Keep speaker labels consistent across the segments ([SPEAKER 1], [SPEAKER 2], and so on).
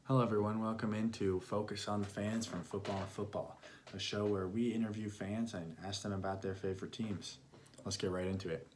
[SPEAKER 1] Hello, everyone. Welcome into Focus on the Fans from Football and Football, a show where we interview fans and ask them about their favorite teams. Let's get right into it.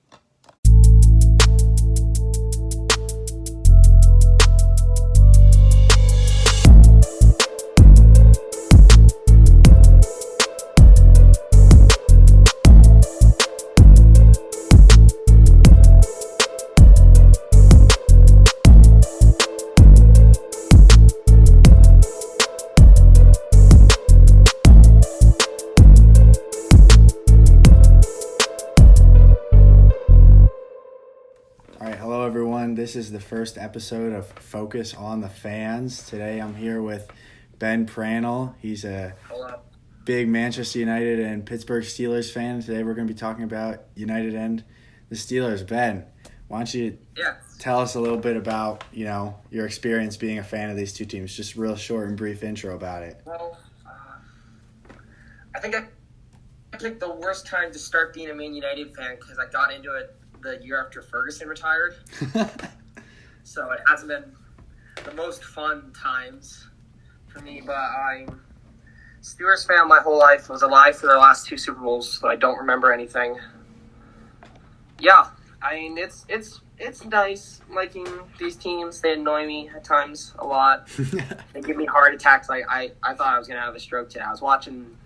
[SPEAKER 1] This is the first episode of Focus on the Fans. Today I'm here with Ben Prannell. He's a big Manchester United and Pittsburgh Steelers fan. Today we're going to be talking about United and the Steelers. Ben, why don't you tell us a little bit about, your experience being a fan of these two teams? Just a real short and brief intro about it.
[SPEAKER 2] Well, I think I picked the worst time to start being a Man United fan because I got into it the year after Ferguson retired. So it hasn't been the most fun times for me, but I'm Steelers fan my whole life. I was alive for the last two Super Bowls, so I don't remember anything. Yeah, I mean, it's nice liking these teams. They annoy me at times a lot. They give me heart attacks. I thought I was going to have a stroke today. I was watching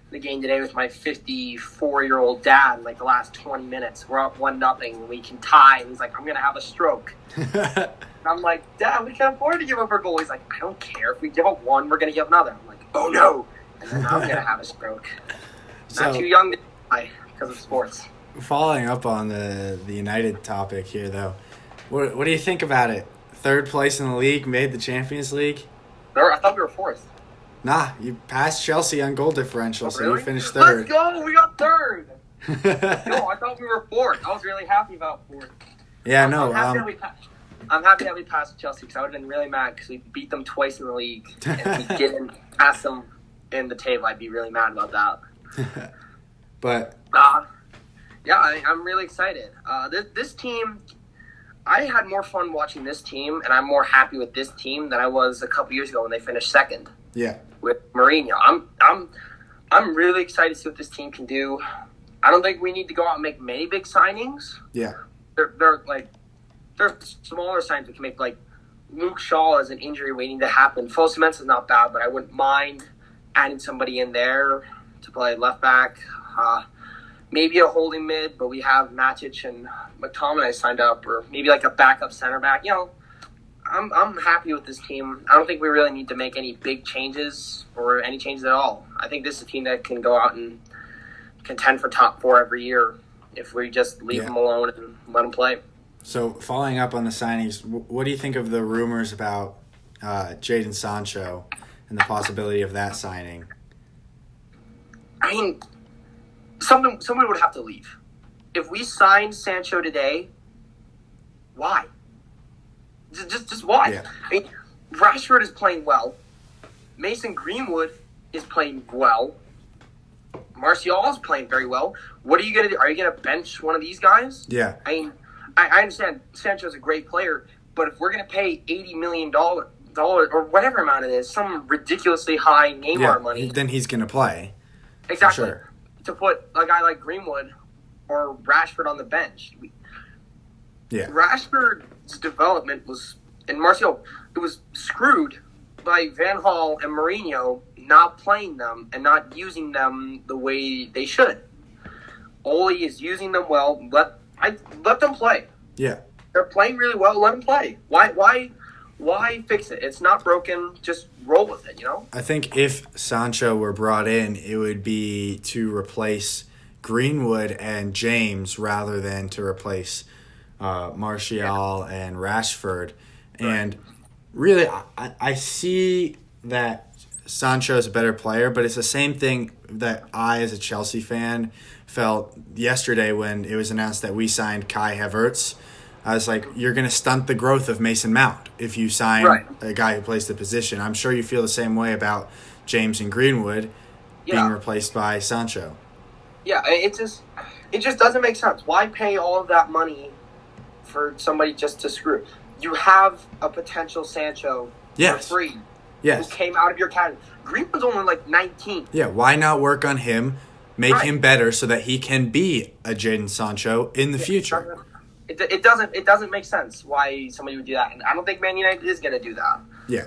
[SPEAKER 2] the game today with my 54-year-old dad, like the last 20 minutes. We're up 1-0. We can tie. And he's like, I'm going to have a stroke. And I'm like, Dad, we can't afford to give up our goal. He's like, I don't care. If we give up one, we're going to give another. I'm like, oh, no. And then I'm going to have a stroke. Not too young to die because of sports.
[SPEAKER 1] Following up on the United topic here, though, what do you think about it? Third place in the league, made the Champions League?
[SPEAKER 2] I thought we were fourth.
[SPEAKER 1] Nah, you passed Chelsea on goal differential, so
[SPEAKER 2] really?
[SPEAKER 1] You finished third.
[SPEAKER 2] Let's go! We got third! No, I thought we were fourth. I was really happy about fourth.
[SPEAKER 1] Yeah,
[SPEAKER 2] I'm happy that we passed Chelsea because I would have been really mad because we beat them twice in the league. And if we didn't pass them in the table, I'd be really mad about that.
[SPEAKER 1] But
[SPEAKER 2] I'm really excited. This team, I had more fun watching this team, and I'm more happy with this team than I was a couple years ago when they finished second.
[SPEAKER 1] Yeah.
[SPEAKER 2] With Mourinho. I'm really excited to see what this team can do. I don't think we need to go out and make many big signings.
[SPEAKER 1] Yeah.
[SPEAKER 2] They're smaller signings we can make, like Luke Shaw is an injury waiting to happen. Fosu-Mensah is not bad, but I wouldn't mind adding somebody in there to play left back. Maybe a holding mid, but we have Matic and McTominay signed up, or maybe like a backup center back. I'm happy with this team. I don't think we really need to make any big changes or any changes at all. I think this is a team that can go out and contend for top 4 every year if we just leave them alone and let them play.
[SPEAKER 1] So following up on the signings, what do you think of the rumors about Jadon Sancho and the possibility of that signing?
[SPEAKER 2] I mean, someone would have to leave. If we signed Sancho today, why? Just why?
[SPEAKER 1] Yeah.
[SPEAKER 2] I mean, Rashford is playing well. Mason Greenwood is playing well. Martial is playing very well. What are you going to do? Are you going to bench one of these guys?
[SPEAKER 1] Yeah.
[SPEAKER 2] I mean, I understand Sancho's a great player, but if we're going to pay $80 million or whatever amount it is, some ridiculously high Neymar money,
[SPEAKER 1] then he's going to play.
[SPEAKER 2] Exactly.
[SPEAKER 1] Sure.
[SPEAKER 2] To put a guy like Greenwood or Rashford on the bench.
[SPEAKER 1] Yeah.
[SPEAKER 2] Rashford's development was, and Martial, it was screwed by Van Gaal and Mourinho not playing them and not using them the way they should. Ole is using them well. Let them play.
[SPEAKER 1] Yeah.
[SPEAKER 2] They're playing really well. Let them play. Why fix it? It's not broken. Just roll with it,
[SPEAKER 1] I think if Sancho were brought in, it would be to replace Greenwood and James rather than to replace Martial and Rashford. And really, I see that Sancho is a better player, but it's the same thing that I, as a Chelsea fan, felt yesterday when it was announced that we signed Kai Havertz. I was like, you're going to stunt the growth of Mason Mount if you sign a guy who plays the position. I'm sure you feel the same way about James and Greenwood being replaced by Sancho.
[SPEAKER 2] Yeah, it just doesn't make sense. Why pay all of that money for somebody just to screw? You have a potential Sancho for free.
[SPEAKER 1] Yes.
[SPEAKER 2] who came out of your academy. Greenwood's only like 19.
[SPEAKER 1] Yeah, why not work on him, make
[SPEAKER 2] Right.
[SPEAKER 1] him better so that he can be a Jadon Sancho in the future?
[SPEAKER 2] It doesn't make sense why somebody would do that, and I don't think Man United is going to do that.
[SPEAKER 1] Yeah.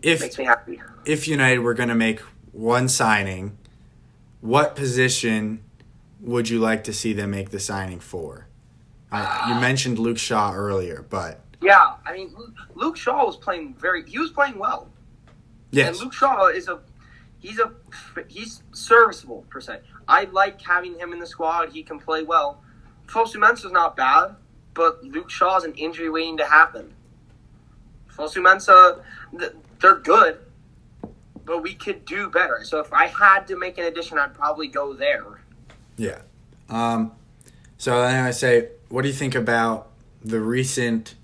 [SPEAKER 2] It makes me happy.
[SPEAKER 1] If United were going to make one signing, what position would you like to see them make the signing for? You mentioned Luke Shaw earlier, but
[SPEAKER 2] Yeah, I mean, Luke Shaw was playing well.
[SPEAKER 1] yes,
[SPEAKER 2] And Luke Shaw he's serviceable per se. I like having him in the squad. He can play well. Fosu Mensah's not bad, but Luke Shaw's an injury waiting to happen. Fosu Mensah, they're good, but we could do better. So if I had to make an addition, I'd probably go there.
[SPEAKER 1] yeah. So then I say, what do you think about the recent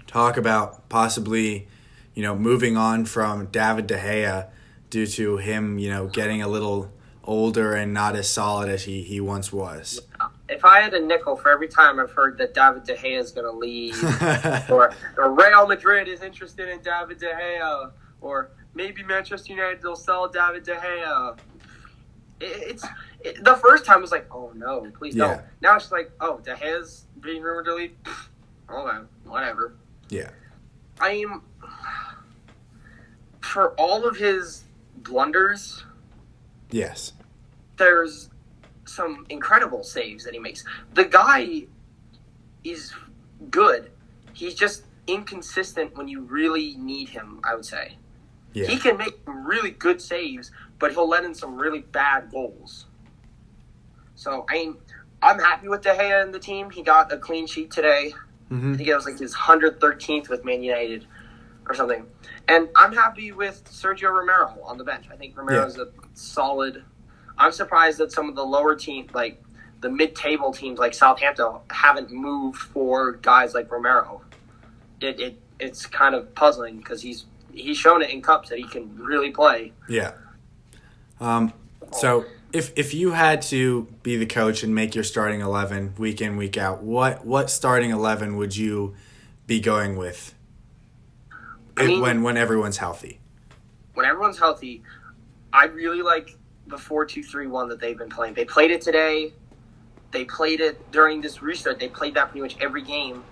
[SPEAKER 1] talk about possibly, moving on from David De Gea due to him, getting a little older and not as solid as he once was?
[SPEAKER 2] If I had a nickel for every time I've heard that David De Gea is going to leave, or Real Madrid is interested in David De Gea, or maybe Manchester United will sell David De Gea, the first time it was like, oh no, please don't. Now it's like, oh, De Gea's being rumored to leave. Okay, whatever.
[SPEAKER 1] Yeah.
[SPEAKER 2] I mean, for all of his blunders,
[SPEAKER 1] Yes.
[SPEAKER 2] there's some incredible saves that he makes. The guy is good. He's just inconsistent when you really need him, I would say.
[SPEAKER 1] Yeah.
[SPEAKER 2] He can make really good saves, but he'll let in some really bad goals. So, I mean, I'm happy with De Gea in the team. He got a clean sheet today.
[SPEAKER 1] Mm-hmm.
[SPEAKER 2] I think it was like his 113th with Man United or something. And I'm happy with Sergio Romero on the bench. I think Romero's a solid. I'm surprised that some of the lower teams, like the mid-table teams like Southampton, haven't moved for guys like Romero. It's kind of puzzling because he's shown it in cups that he can really play.
[SPEAKER 1] Yeah. So if you had to be the coach and make your starting 11 week in, week out, what starting 11 would you be going with when everyone's healthy?
[SPEAKER 2] When everyone's healthy, I really like the 4-2-3-1 that they've been playing. They played it today. They played it during this restart. They played that pretty much every game,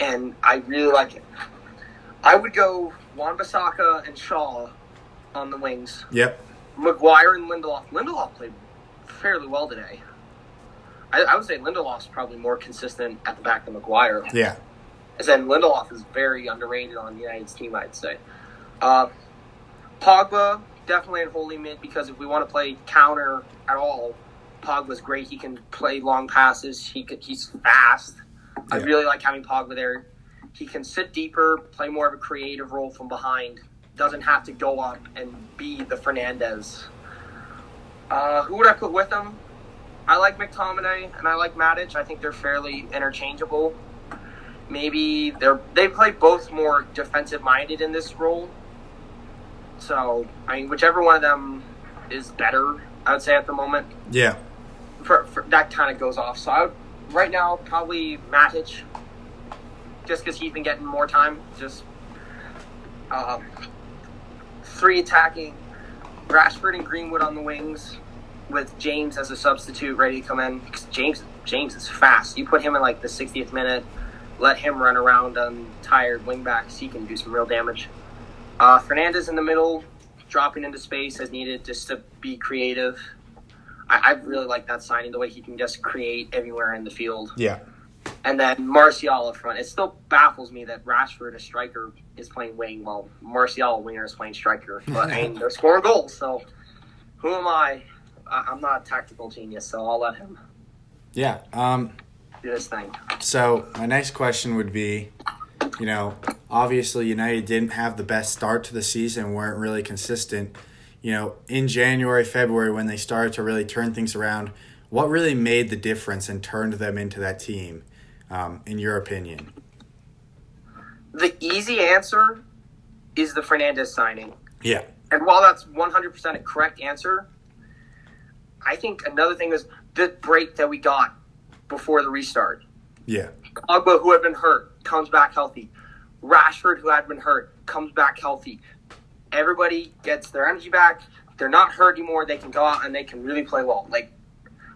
[SPEAKER 2] and I really like it. I would go Wan-Bissaka and Shaw on the wings.
[SPEAKER 1] Yep.
[SPEAKER 2] Maguire and Lindelof. Lindelof played fairly well today. I would say Lindelof's probably more consistent at the back than Maguire.
[SPEAKER 1] Yeah.
[SPEAKER 2] As in, Lindelof is very underrated on United's team, I'd say. Pogba, definitely in holy mid, because if we want to play counter at all, Pogba's great. He can play long passes. He's fast. Yeah. I really like having Pogba there. He can sit deeper, play more of a creative role from behind. Doesn't have to go up and be the Fernandes. Who would I put with him? I like McTominay and I like Matic. I think they're fairly interchangeable. Maybe they play both more defensive-minded in this role. So, I mean, whichever one of them is better, I would say at the moment.
[SPEAKER 1] Yeah.
[SPEAKER 2] For that kind of goes off. So, right now, probably Matic, just because he's been getting more time. Just 3 attacking, Rashford and Greenwood on the wings, with James as a substitute ready to come in. Because James is fast. You put him in like the 60th minute, let him run around on tired wingbacks. He can do some real damage. Fernandes in the middle, dropping into space as needed just to be creative. I really like that signing, the way he can just create everywhere in the field.
[SPEAKER 1] Yeah.
[SPEAKER 2] And then Martial up front. It still baffles me that Rashford, a striker, is playing wing while Martial, a winger, is playing striker. But I mean, they're scoring goals, so who am I? I'm not a tactical genius, so I'll let him
[SPEAKER 1] Yeah.
[SPEAKER 2] do his thing.
[SPEAKER 1] So my next question would be, obviously United didn't have the best start to the season, weren't really consistent. In January, February, when they started to really turn things around, what really made the difference and turned them into that team, in your opinion?
[SPEAKER 2] The easy answer is the Fernandes signing.
[SPEAKER 1] Yeah.
[SPEAKER 2] And while that's 100% a correct answer, I think another thing is the break that we got before the restart.
[SPEAKER 1] Yeah.
[SPEAKER 2] Pogba, who had been hurt, comes back healthy. Rashford, who had been hurt, comes back healthy. Everybody gets their energy back. They're not hurt anymore. They can go out and they can really play well. Like,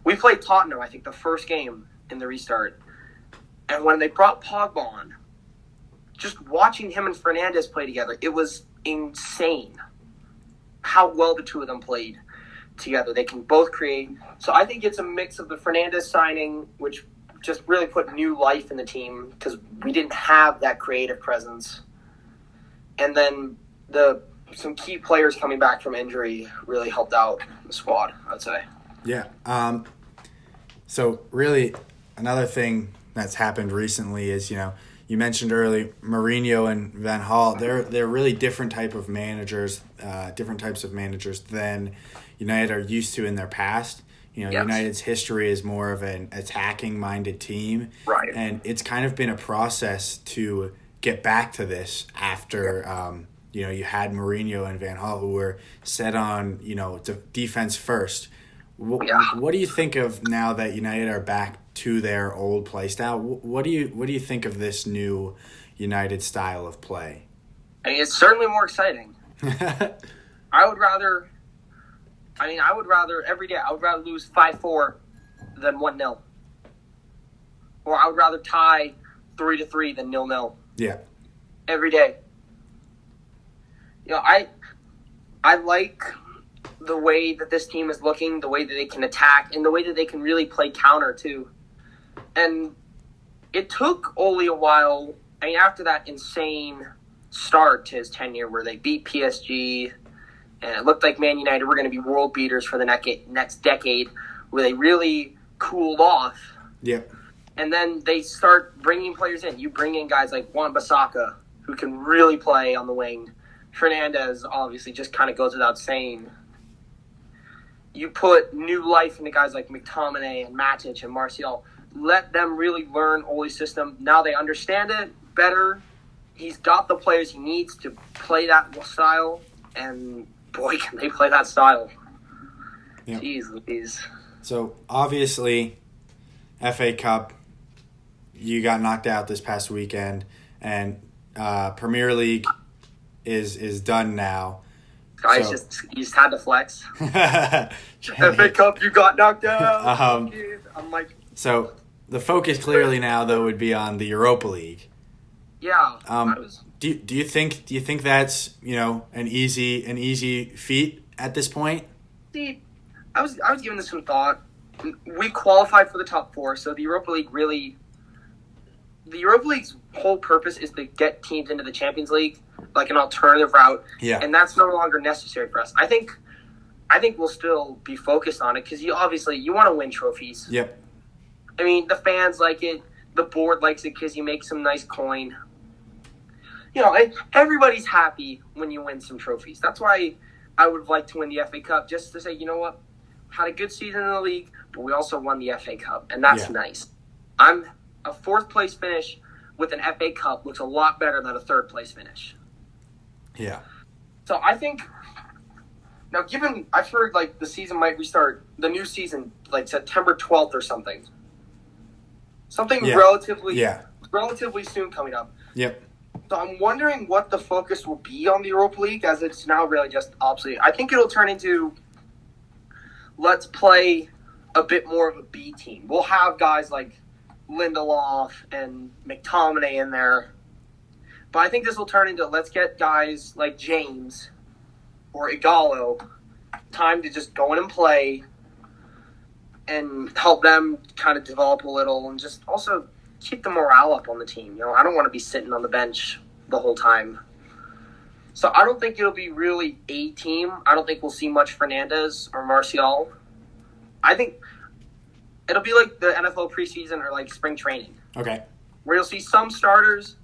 [SPEAKER 2] we played Tottenham, I think, the first game in the restart. And when they brought Pogba on, just watching him and Fernandes play together, it was insane how well the two of them played together. They can both create. So I think it's a mix of the Fernandes signing, which just really put new life in the team because we didn't have that creative presence. And then some key players coming back from injury really helped out the squad, I'd say.
[SPEAKER 1] Yeah. So really, another thing that's happened recently is, you mentioned early Mourinho and Van Gaal. They're really different types of managers than United are used to in their past.
[SPEAKER 2] Yes.
[SPEAKER 1] United's history is more of an attacking-minded team,
[SPEAKER 2] right?
[SPEAKER 1] And it's kind of been a process to get back to this after. You had Mourinho and Van Gaal who were set on defense first. What do you think of now that United are back to their old play style? What do you think of this new United style of play?
[SPEAKER 2] I mean, it's certainly more exciting. I would rather every day. I would rather lose 5-4 than 1-0, or I would rather tie 3-3 than 0-0.
[SPEAKER 1] Yeah,
[SPEAKER 2] every day. I like the way that this team is looking, the way that they can attack, and the way that they can really play counter too. And it took Ole a while. I mean, after that insane start to his tenure where they beat PSG, and it looked like Man United were going to be world beaters for the next decade, where they really cooled off.
[SPEAKER 1] Yep.
[SPEAKER 2] And then they start bringing players in. You bring in guys like Wan-Bissaka, who can really play on the wing. Fernandes obviously just kind of goes without saying. You put new life into guys like McTominay and Matic and Martial. Let them really learn Ole's system. Now they understand it better. He's got the players he needs to play that style, and boy, can they play that style. Yep. Jeez Louise.
[SPEAKER 1] So, obviously, FA Cup, you got knocked out this past weekend, and Premier League is done now.
[SPEAKER 2] Guys, you just had to flex. FA Cup, you got knocked out. I'm like...
[SPEAKER 1] So, the focus clearly now, though, would be on the Europa League.
[SPEAKER 2] Yeah.
[SPEAKER 1] Do you think that's an easy feat at this point?
[SPEAKER 2] See, I was giving this some thought. We qualified for the top four, so the Europa League's whole purpose is to get teams into the Champions League, like an alternative route.
[SPEAKER 1] Yeah.
[SPEAKER 2] And that's no longer necessary for us. I think we'll still be focused on it because you want to win trophies.
[SPEAKER 1] Yep.
[SPEAKER 2] I mean, the fans like it. The board likes it because you make some nice coin. Everybody's happy when you win some trophies. That's why I would like to win the FA Cup, just to say, you know what? Had a good season in the league, but we also won the FA Cup, and that's nice. A fourth-place finish with an FA Cup looks a lot better than a third-place finish.
[SPEAKER 1] Yeah.
[SPEAKER 2] So I think... Now, I've heard, the season might restart, the new season, September 12th or something. Something relatively soon coming up.
[SPEAKER 1] Yep.
[SPEAKER 2] So I'm wondering what the focus will be on the Europa League, as it's now really just obsolete. I think it'll turn into, let's play a bit more of a B team. We'll have guys like Lindelof and McTominay in there. But I think this will turn into, let's get guys like James or Igalo time to just go in and play and help them kind of develop a little and just also keep the morale up on the team. I don't want to be sitting on the bench the whole time. So I don't think it'll be really a team. I don't think we'll see much Fernandes or Martial. I think it'll be like the NFL preseason or like spring training.
[SPEAKER 1] Okay.
[SPEAKER 2] Where you'll see some starters,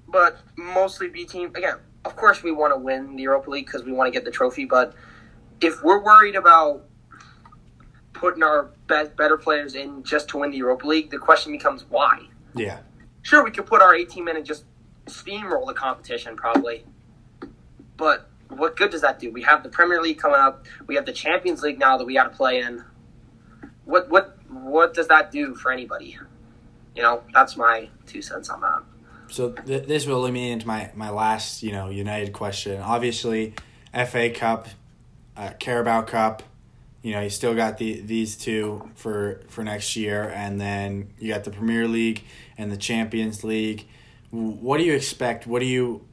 [SPEAKER 2] but mostly B team. Again, of course we want to win the Europa League because we want to get the trophy, but if we're worried about putting our better players in just to win the Europa League, the question becomes why?
[SPEAKER 1] Yeah.
[SPEAKER 2] Sure, we could put our 18 men and just steamroll the competition probably. But what good does that do? We have the Premier League coming up. We have the Champions League now that we got to play in. What does that do for anybody? That's my 2 cents on that.
[SPEAKER 1] So this will lead me into my last, United question. Obviously, FA Cup, Carabao Cup, you still got these two for next year, and then you got the Premier League and the Champions League. What do you expect? What do you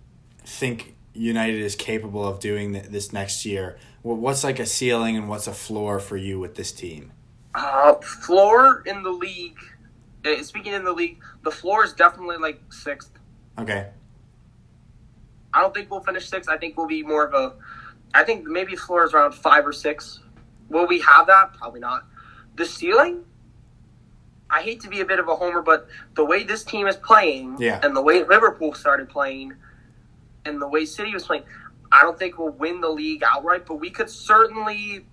[SPEAKER 1] think United is capable of doing this next year? What's like a ceiling and what's a floor for you with this team?
[SPEAKER 2] Floor in the league. Speaking in the league, the floor is definitely like 6th.
[SPEAKER 1] Okay.
[SPEAKER 2] I don't think we'll finish 6th. I think we'll be more of a. I think maybe floor is around 5 or 6. Will we have that? Probably not. The ceiling? I hate to be a bit of a homer, but the way this team is playing, and the way Liverpool started playing, and the way City was playing, I don't think we'll win the league outright, but we could certainly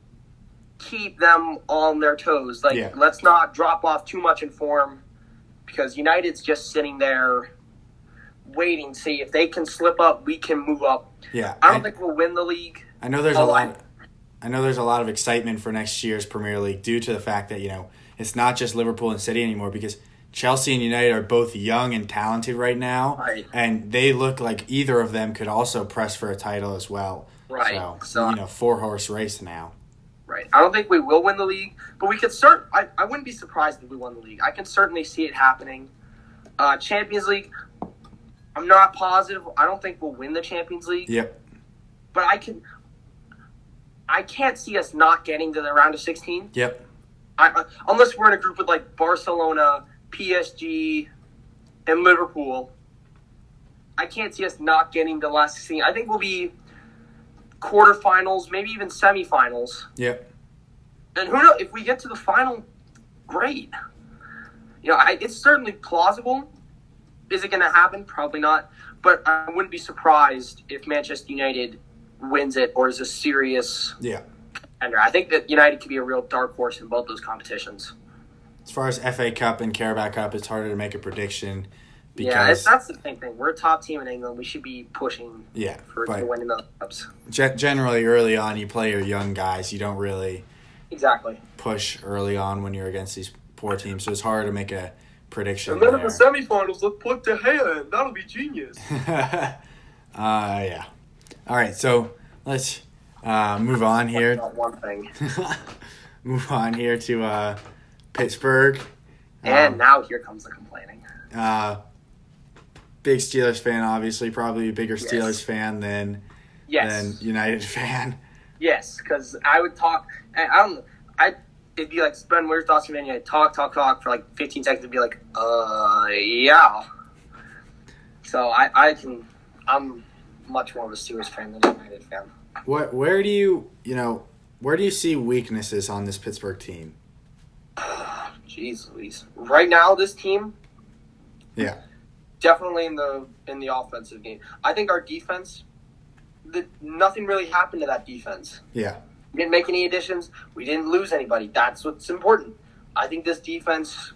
[SPEAKER 2] keep them on their toes. Let's not drop off too much in form, because United's just sitting there waiting to see if they can slip up, we can move up.
[SPEAKER 1] Yeah,
[SPEAKER 2] I don't think we'll win the league.
[SPEAKER 1] I know there's a lot. I know there's a lot of excitement for next year's Premier League due to the fact that it's not just Liverpool and City anymore, because Chelsea and United are both young and talented right now, and they look like either of them could also press for a title as well.
[SPEAKER 2] Right.
[SPEAKER 1] So 4-horse race now.
[SPEAKER 2] Right. I don't think we will win the league, but we could I wouldn't be surprised if we won the league. I can certainly see it happening. Champions League, I'm not positive. I don't think we'll win the Champions League.
[SPEAKER 1] Yep.
[SPEAKER 2] But I can't see us not getting to the round of 16.
[SPEAKER 1] Yep.
[SPEAKER 2] Unless we're in a group with like Barcelona, PSG, and Liverpool. I can't see us not getting to the last 16. I think we'll be quarterfinals, maybe even semifinals.
[SPEAKER 1] Yep.
[SPEAKER 2] And who knows, if we get to the final, great. It's certainly plausible. Is it going to happen? Probably not. But I wouldn't be surprised if Manchester United wins it or is a serious contender. I think that United could be a real dark horse in both those competitions.
[SPEAKER 1] As far as FA Cup and Carabao Cup, it's harder to make a prediction. Because
[SPEAKER 2] that's the same thing. We're a top team in England. We should be pushing for winning those cups.
[SPEAKER 1] Generally, early on, you play your young guys. You don't really push early on when you're against these poor teams. So it's hard to make a prediction.
[SPEAKER 2] And then in the semifinals, let's put De Gea in. That'll be genius.
[SPEAKER 1] Yeah. All right, so let's move on here.
[SPEAKER 2] One thing.
[SPEAKER 1] Move on here to Pittsburgh.
[SPEAKER 2] And now here comes the complaining.
[SPEAKER 1] Big Steelers fan, obviously. Probably a bigger Steelers fan than United fan.
[SPEAKER 2] Yes, because I would talk. It'd be like, Ben, what are your thoughts on Man United? Talk for like 15 seconds and be like, yeah. So I'm much more of a Steelers fan than a United fan.
[SPEAKER 1] Where do you see weaknesses on this Pittsburgh team?
[SPEAKER 2] Jeez Louise. Right now, this team, definitely in the offensive game. I think our defense, nothing really happened to that defense.
[SPEAKER 1] Yeah.
[SPEAKER 2] We didn't make any additions. We didn't lose anybody. That's what's important. I think this defense,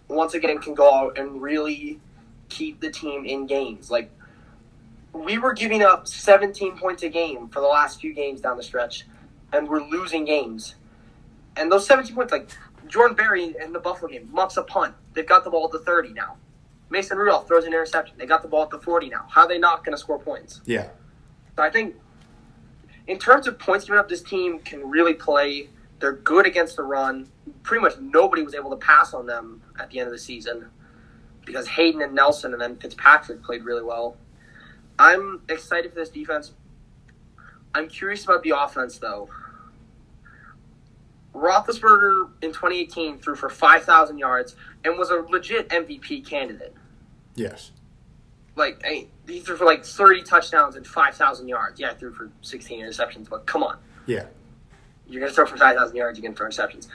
[SPEAKER 2] once again, can go out and really keep the team in games. Like, we were giving up 17 points a game for the last few games down the stretch, and we're losing games. And those 17 points, like Jordan Berry in the Buffalo game, mucks a punt. They've got the ball at the 30 now. Mason Rudolph throws an interception. They got the ball at the 40 now. How are they not going to score points?
[SPEAKER 1] Yeah.
[SPEAKER 2] So I think in terms of points given up, this team can really play. They're good against the run. Pretty much nobody was able to pass on them at the end of the season because Hayden and Nelson and then Fitzpatrick played really well. I'm excited for this defense. I'm curious about the offense, though. Roethlisberger in 2018 threw for 5,000 yards and was a legit MVP candidate.
[SPEAKER 1] Yes.
[SPEAKER 2] He threw for 30 touchdowns and 5,000 yards. Yeah, I threw for 16 interceptions, but come on.
[SPEAKER 1] Yeah.
[SPEAKER 2] You're going to throw for 5,000 yards, you're going to throw interceptions.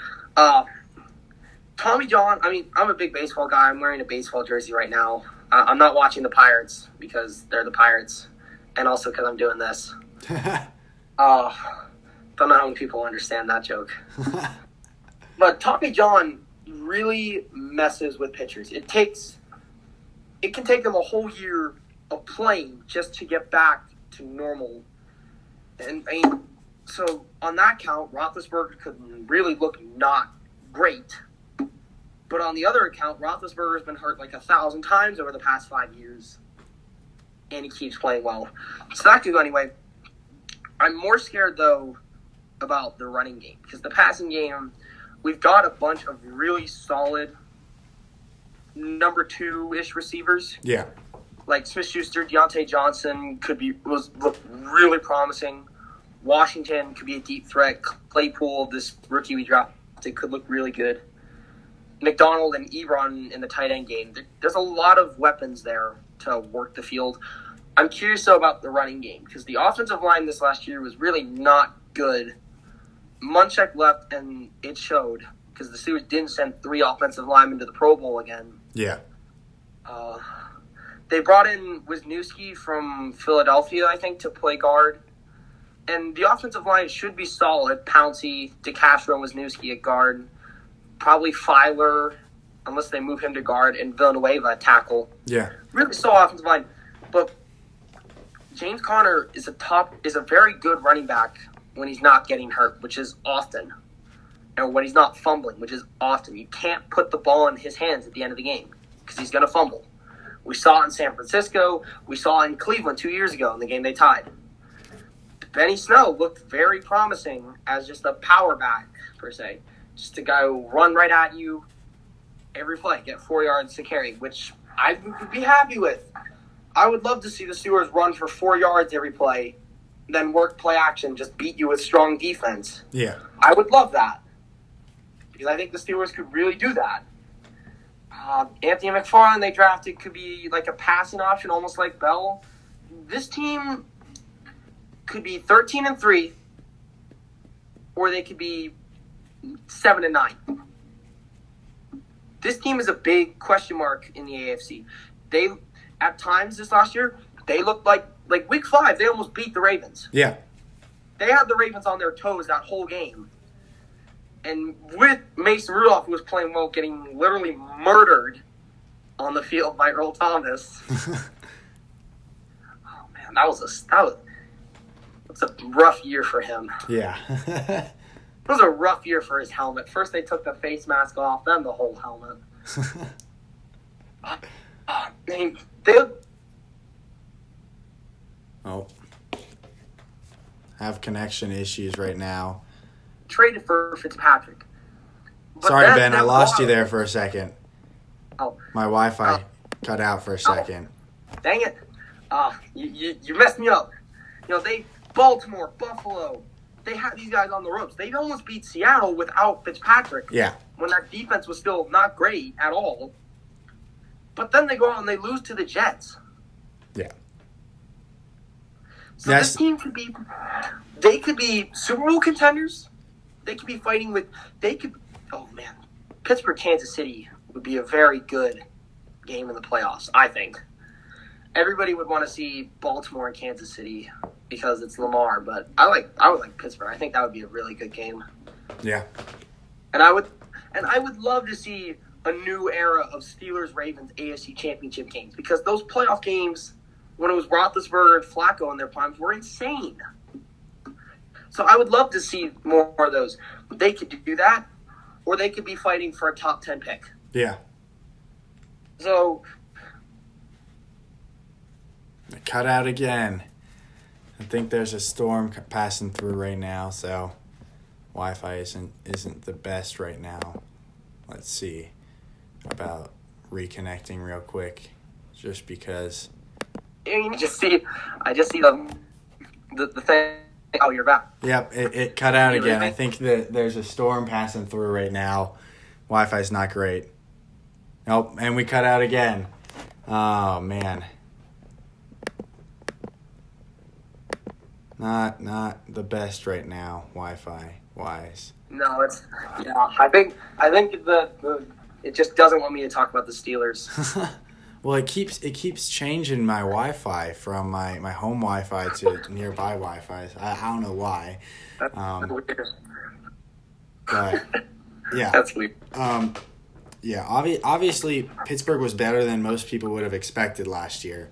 [SPEAKER 2] Tommy John, I'm a big baseball guy. I'm wearing a baseball jersey right now. I'm not watching the Pirates because they're the Pirates, and also because I'm doing this. Don't know how many people understand that joke. But Tommy John really messes with pitchers. It can take them a whole year of playing just to get back to normal. And so on that count, Roethlisberger could really look not great. But on the other account, Roethlisberger's been hurt like 1,000 times over the past 5 years. And he keeps playing well. So that could go anyway. I'm more scared, though, about the running game. Because the passing game, we've got a bunch of really solid number 2-ish receivers.
[SPEAKER 1] Yeah.
[SPEAKER 2] Like Smith-Schuster, Deontay Johnson look really promising. Washington could be a deep threat. Claypool, this rookie we drafted, could look really good. McDonald and Ebron in the tight end game. There's a lot of weapons there to work the field. I'm curious, though, about the running game because the offensive line this last year was really not good. Munchak left, and it showed because the Steelers didn't send 3 offensive linemen to the Pro Bowl again.
[SPEAKER 1] Yeah.
[SPEAKER 2] They brought in Wisniewski from Philadelphia, I think, to play guard. And the offensive line should be solid. Pouncey, DeCastro, and Wisniewski at guard. Probably Filer, unless they move him to guard, and Villanueva at tackle.
[SPEAKER 1] Yeah.
[SPEAKER 2] Really solid offensive line. But James Conner is a very good running back when he's not getting hurt, which is often. And when he's not fumbling, which is often. You can't put the ball in his hands at the end of the game because he's going to fumble. We saw it in San Francisco. We saw it in Cleveland 2 years ago in the game they tied. Benny Snow looked very promising as just a power back, per se. Just a guy who will run right at you every play, get 4 yards to carry, which I would be happy with. I would love to see the Steelers run for 4 yards every play, then work play action, just beat you with strong defense.
[SPEAKER 1] Yeah.
[SPEAKER 2] I would love that because I think the Steelers could really do that. Anthony McFarland they drafted could be like a passing option, almost like Bell. This team could be 13-3, or they could be 7-9. This team is a big question mark in the AFC. They, at times this last year, they looked like week 5, they almost beat the Ravens.
[SPEAKER 1] Yeah.
[SPEAKER 2] They had the Ravens on their toes that whole game. And with Mason Rudolph, who was playing well, getting literally murdered on the field by Earl Thomas. Oh man, that was a rough year for him.
[SPEAKER 1] Yeah.
[SPEAKER 2] It was a rough year for his helmet. First they took the face mask off, then the whole helmet.
[SPEAKER 1] Oh. Have connection issues right now.
[SPEAKER 2] Traded for Fitzpatrick. But
[SPEAKER 1] Sorry, Ben, I lost you there for a second.
[SPEAKER 2] Oh.
[SPEAKER 1] My Wi-Fi cut out for a second.
[SPEAKER 2] Dang it. You messed me up. Baltimore, Buffalo, they had these guys on the ropes. They almost beat Seattle without Fitzpatrick.
[SPEAKER 1] Yeah.
[SPEAKER 2] When that defense was still not great at all. But then they go out and they lose to the Jets.
[SPEAKER 1] Yeah.
[SPEAKER 2] So this team could be Super Bowl contenders. They could be fighting Pittsburgh, Kansas City would be a very good game in the playoffs, I think. Everybody would want to see Baltimore and Kansas City because it's Lamar, but I would like Pittsburgh. I think that would be a really good game.
[SPEAKER 1] Yeah.
[SPEAKER 2] And I would love to see a new era of Steelers-Ravens AFC Championship games because those playoff games when it was Roethlisberger and Flacco in their primes were insane. So I would love to see more of those. They could do that, or they could be fighting for a top 10 pick.
[SPEAKER 1] Yeah.
[SPEAKER 2] So
[SPEAKER 1] cut out again. I think there's a storm passing through right now, so Wi-Fi isn't the best right now. Let's see about reconnecting real quick, just because.
[SPEAKER 2] I just see the thing. Oh, you're back.
[SPEAKER 1] Yep, it cut out again. I think that there's a storm passing through right now. Wi-Fi's not great. Nope, and we cut out again. Oh, man. Not the best right now, Wi-Fi wise.
[SPEAKER 2] No, I think it just doesn't want me to talk about the Steelers.
[SPEAKER 1] Well, it keeps changing my Wi-Fi from my home Wi-Fi to nearby Wi-Fi. I don't know why.
[SPEAKER 2] That's weird.
[SPEAKER 1] But yeah,
[SPEAKER 2] that's weird.
[SPEAKER 1] Yeah, obviously Pittsburgh was better than most people would have expected last year.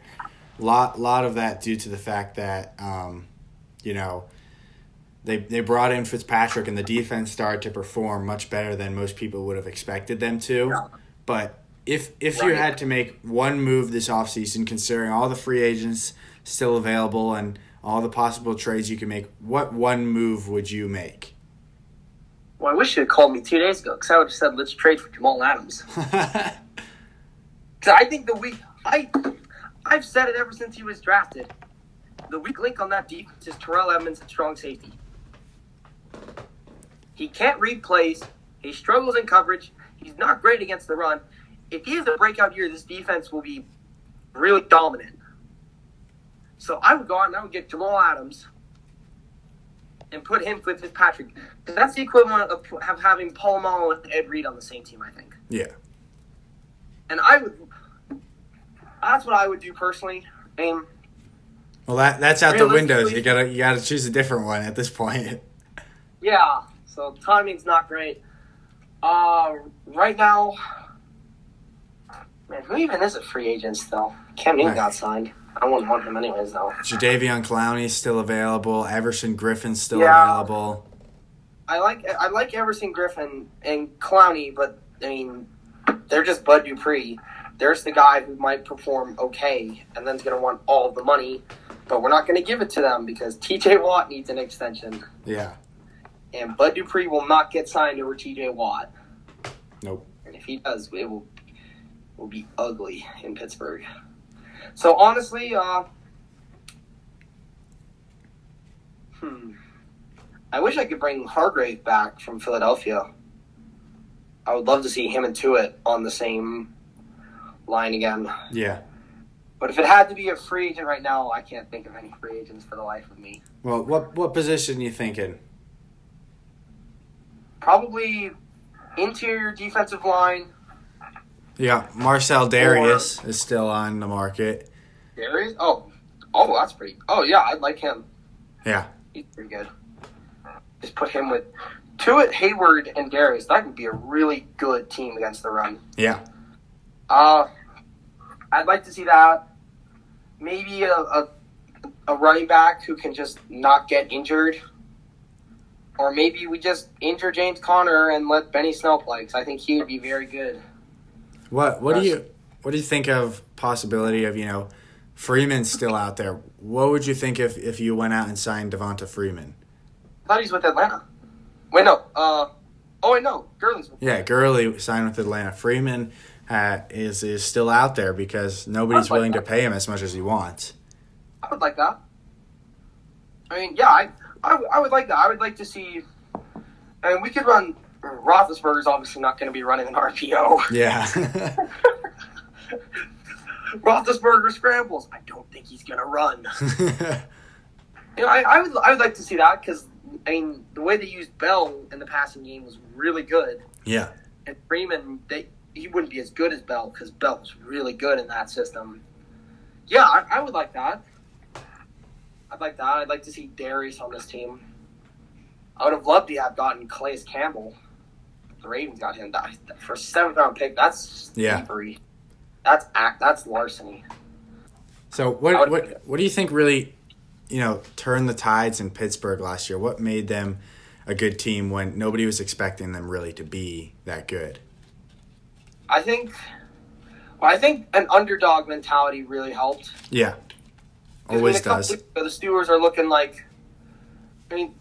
[SPEAKER 1] Lot of that due to the fact that they brought in Fitzpatrick, and the defense started to perform much better than most people would have expected them to.
[SPEAKER 2] Yeah.
[SPEAKER 1] But if you had to make one move this offseason, considering all the free agents still available and all the possible trades you can make, what one move would you make?
[SPEAKER 2] Well, I wish you had called me 2 days ago, because I would have said, let's trade for Jamal Adams. Because I think I've said it ever since he was drafted. The weak link on that defense is Terrell Edmonds at strong safety. He can't read plays. He struggles in coverage. He's not great against the run. If he has a breakout year, this defense will be really dominant. So I would go out and I would get Jamal Adams and put him with Fitzpatrick. Because that's the equivalent of having Paul Mall and Ed Reed on the same team, I think.
[SPEAKER 1] Yeah.
[SPEAKER 2] And that's what I would do personally. I mean,
[SPEAKER 1] well, that's out the windows. You gotta choose a different one at this point.
[SPEAKER 2] Yeah, so timing's not great. Right now, man, who even is a free agent still? Cam Newton got signed. I wouldn't want him anyways, though.
[SPEAKER 1] Jadeveon Clowney's still available. Everson Griffin's still available.
[SPEAKER 2] I like Everson Griffin and Clowney, but I mean, they're just Bud Dupree. There's the guy who might perform okay, and then's going to want all of the money, but we're not going to give it to them because T.J. Watt needs an extension.
[SPEAKER 1] Yeah.
[SPEAKER 2] And Bud Dupree will not get signed over T.J. Watt.
[SPEAKER 1] Nope.
[SPEAKER 2] And if he does, it will be ugly in Pittsburgh. So honestly, I wish I could bring Hargrave back from Philadelphia. I would love to see him and Tuitt on the same line again.
[SPEAKER 1] Yeah.
[SPEAKER 2] But if it had to be a free agent right now, I can't think of any free agents for the life of me.
[SPEAKER 1] Well, what position are you thinking?
[SPEAKER 2] Probably interior defensive line.
[SPEAKER 1] Yeah, Marcel Darius is still on the market.
[SPEAKER 2] Darius? Oh, that's pretty. Oh yeah, I'd like him.
[SPEAKER 1] Yeah.
[SPEAKER 2] He's pretty good. Just put him with Tuitt, Hayward, and Darius. That would be a really good team against the run.
[SPEAKER 1] Yeah.
[SPEAKER 2] I'd like to see that. Maybe a running back who can just not get injured. Or maybe we just injure James Conner and let Benny Snell play, because I think he would be very good.
[SPEAKER 1] What do you think of possibility of, Freeman's still out there? What would you think if you went out and signed Devonta Freeman?
[SPEAKER 2] I thought he's with Atlanta. Wait, no. Gurley's with
[SPEAKER 1] Yeah, Gurley signed with Atlanta. Freeman is still out there because nobody's willing to pay him as much as he wants.
[SPEAKER 2] I would like that. I mean, yeah, I would like that. I would like to see. I mean, we could run. Roethlisberger's obviously not going to be running an RPO.
[SPEAKER 1] Yeah.
[SPEAKER 2] Roethlisberger scrambles. I don't think he's going to run. I would like to see that because, I mean, the way they used Bell in the passing game was really good.
[SPEAKER 1] Yeah.
[SPEAKER 2] And Freeman, he wouldn't be as good as Bell because Bell was really good in that system. Yeah, I would like that. I'd like that. I'd like to see Darius on this team. I would have loved to have gotten Calais Campbell. The Ravens got him for a 7th-round pick. That's thievery. That's larceny.
[SPEAKER 1] So what do you think really, turned the tides in Pittsburgh last year? What made them a good team when nobody was expecting them really to be that good?
[SPEAKER 2] I think an underdog mentality really helped.
[SPEAKER 1] Yeah. Always does.
[SPEAKER 2] The Steelers are looking like,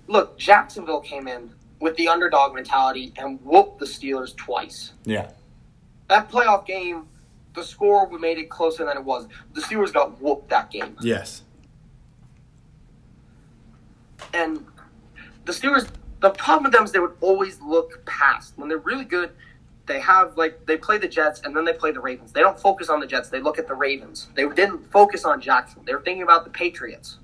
[SPEAKER 2] look, Jacksonville came in with the underdog mentality and whooped the Steelers twice.
[SPEAKER 1] Yeah.
[SPEAKER 2] That playoff game, the score made it closer than it was. The Steelers got whooped that game.
[SPEAKER 1] Yes.
[SPEAKER 2] And the Steelers, the problem with them is they would always look past. When they're really good, they play the Jets and then they play the Ravens. They don't focus on the Jets. They look at the Ravens. They didn't focus on Jacksonville. They were thinking about the Patriots.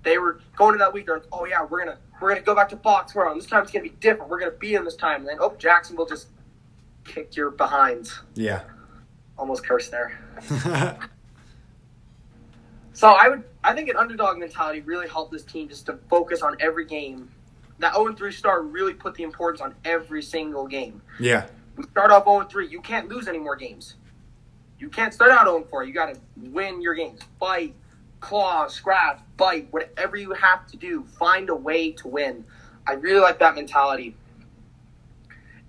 [SPEAKER 2] They were going to that week. They're like, oh yeah, we're gonna go back to Foxborough. And this time it's gonna be different. We're gonna beat them this time. And then Jacksonville just kicked your behinds.
[SPEAKER 1] Yeah.
[SPEAKER 2] Almost cursed there. So I think an underdog mentality really helped this team just to focus on every game. That 0-3 start really put the importance on every single game.
[SPEAKER 1] Yeah.
[SPEAKER 2] We start off 0-3. You can't lose any more games. You can't start out 0-4. You got to win your games. Fight. claw, scratch, bite, whatever you have to do, find a way to win. I really like that mentality.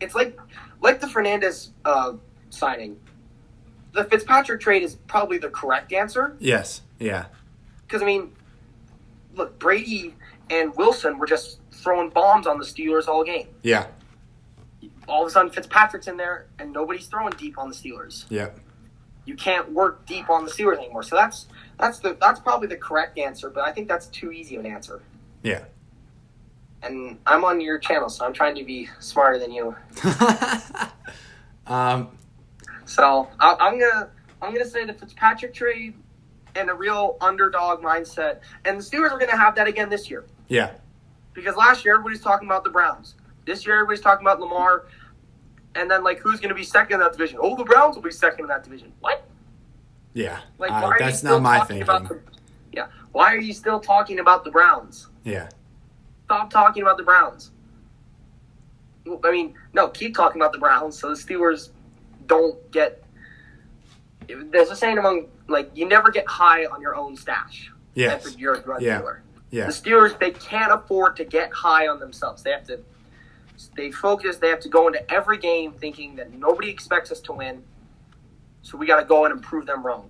[SPEAKER 2] It's like the Fernandez signing. The Fitzpatrick trade is probably the correct answer.
[SPEAKER 1] Yes. Yeah.
[SPEAKER 2] Because, I mean, look, Brady and Wilson were just throwing bombs on the Steelers all game.
[SPEAKER 1] Yeah.
[SPEAKER 2] All of a sudden, Fitzpatrick's in there, and nobody's throwing deep on the Steelers.
[SPEAKER 1] Yeah.
[SPEAKER 2] You can't work deep on the Steelers anymore. So that's probably the correct answer, but I think that's too easy of an answer.
[SPEAKER 1] Yeah.
[SPEAKER 2] And I'm on your channel, so I'm trying to be smarter than you. So I'm gonna say the Fitzpatrick trade and a real underdog mindset, and the Steelers are gonna have that again this year.
[SPEAKER 1] Yeah.
[SPEAKER 2] Because last year everybody's talking about the Browns. This year everybody's talking about Lamar, and then who's gonna be second in that division? Oh, the Browns will be second in that division. What?
[SPEAKER 1] Yeah.
[SPEAKER 2] That's
[SPEAKER 1] not my thinking.
[SPEAKER 2] Why are you still talking about the Browns?
[SPEAKER 1] Yeah.
[SPEAKER 2] Stop talking about the Browns. I mean, no, keep talking about the Browns so the Steelers don't get... There's a saying among, you never get high on your own stash.
[SPEAKER 1] Yes.
[SPEAKER 2] If you're a drug dealer.
[SPEAKER 1] Yeah.
[SPEAKER 2] The Steelers, they can't afford to get high on themselves. They have to stay focused. They have to go into every game thinking that nobody expects us to win, so we got to go in and prove them wrong.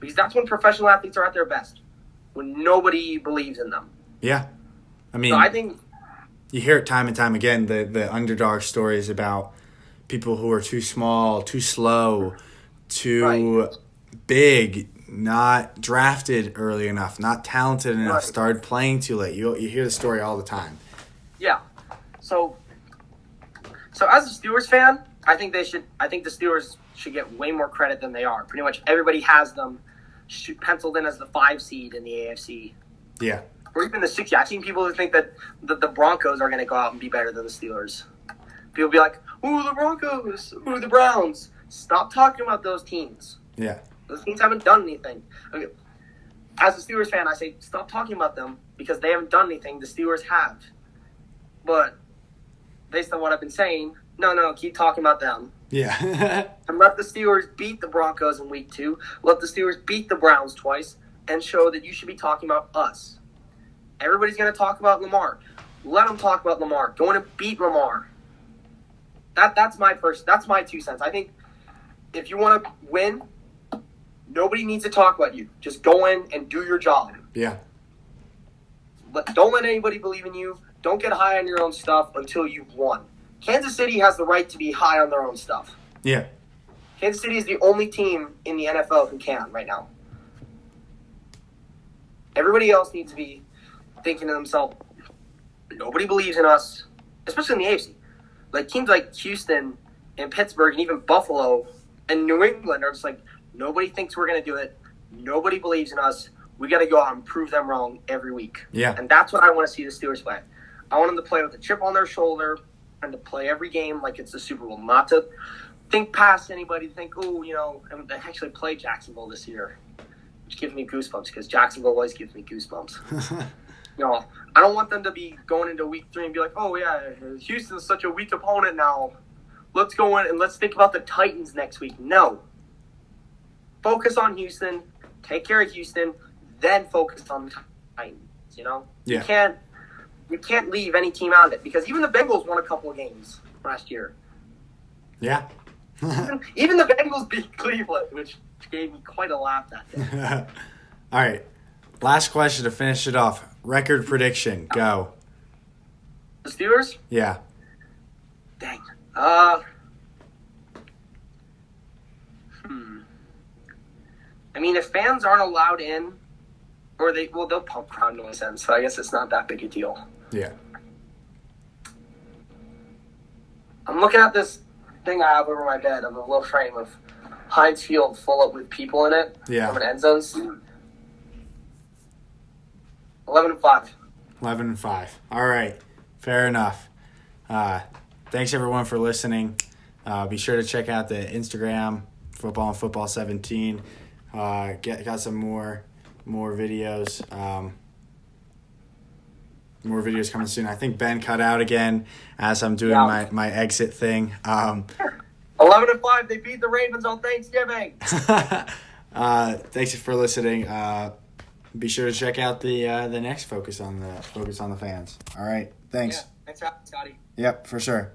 [SPEAKER 2] Because that's when professional athletes are at their best, when nobody believes in them.
[SPEAKER 1] Yeah. I mean,
[SPEAKER 2] so I think
[SPEAKER 1] you hear it time and time again, the underdog stories about people who are too small, too slow, too big, not drafted early enough, not talented enough, started playing too late. You hear the story all the time.
[SPEAKER 2] Yeah. So as a Steelers fan, I think the Steelers should get way more credit than they are. Pretty much everybody has them penciled in as the 5 seed in the AFC.
[SPEAKER 1] Yeah.
[SPEAKER 2] Or even the 6 seed. I've seen people who think that the Broncos are going to go out and be better than the Steelers. People be like, ooh, the Broncos, ooh, the Browns. Stop talking about those teams.
[SPEAKER 1] Yeah.
[SPEAKER 2] Those teams haven't done anything. Okay. As a Steelers fan, I say stop talking about them because they haven't done anything. The Steelers have. But based on what I've been saying, no, keep talking about them.
[SPEAKER 1] Yeah.
[SPEAKER 2] And let the Steelers beat the Broncos in week 2. Let the Steelers beat the Browns twice and show that you should be talking about us. Everybody's going to talk about Lamar. Let them talk about Lamar. Go in and beat Lamar. That's my 2 cents. I think if you want to win, nobody needs to talk about you. Just go in and do your job.
[SPEAKER 1] Yeah.
[SPEAKER 2] Don't let anybody believe in you. Don't get high on your own stuff until you've won. Kansas City has the right to be high on their own stuff.
[SPEAKER 1] Yeah.
[SPEAKER 2] Kansas City is the only team in the NFL who can right now. Everybody else needs to be thinking to themselves, nobody believes in us, especially in the AFC. Teams like Houston and Pittsburgh and even Buffalo and New England are just nobody thinks we're going to do it. Nobody believes in us. We got to go out and prove them wrong every week.
[SPEAKER 1] Yeah.
[SPEAKER 2] And that's what I want to see the Steelers play. I want them to play with a chip on their shoulder and to play every game like it's the Super Bowl. Not to think past anybody, think, and they actually play Jacksonville this year, which gives me goosebumps because Jacksonville always gives me goosebumps. I don't want them to be going into week 3 and be like, oh, yeah, Houston's such a weak opponent now. Let's go in and let's think about the Titans next week. No. Focus on Houston. Take care of Houston. Then focus on the Titans,
[SPEAKER 1] Yeah.
[SPEAKER 2] You can't leave any team out of it because even the Bengals won a couple of games last year.
[SPEAKER 1] Yeah.
[SPEAKER 2] Even the Bengals beat Cleveland, which gave me quite a laugh that day.
[SPEAKER 1] All right. Last question to finish it off. Record prediction. Go.
[SPEAKER 2] The Steelers?
[SPEAKER 1] Yeah.
[SPEAKER 2] Dang. I mean, if fans aren't allowed in, or they'll pump crowd noise in, so I guess it's not that big a deal.
[SPEAKER 1] Yeah.
[SPEAKER 2] I'm looking at this thing I have over my bed of a little frame of Heinz Field full up with people in it.
[SPEAKER 1] Yeah.
[SPEAKER 2] From an end zone seat. 11-5.
[SPEAKER 1] 11-5. All right. Fair enough. Thanks, everyone, for listening. Be sure to check out the Instagram, Football and Football 17. Got some more videos. More videos coming soon. I think Ben cut out again as I'm doing my exit thing.
[SPEAKER 2] 11-5. They beat the Ravens on Thanksgiving.
[SPEAKER 1] Thanks for listening. be sure to check out the next Focus on the Fans. All right, thanks.
[SPEAKER 2] Yeah, thanks for having me, Scotty.
[SPEAKER 1] Yep, for sure.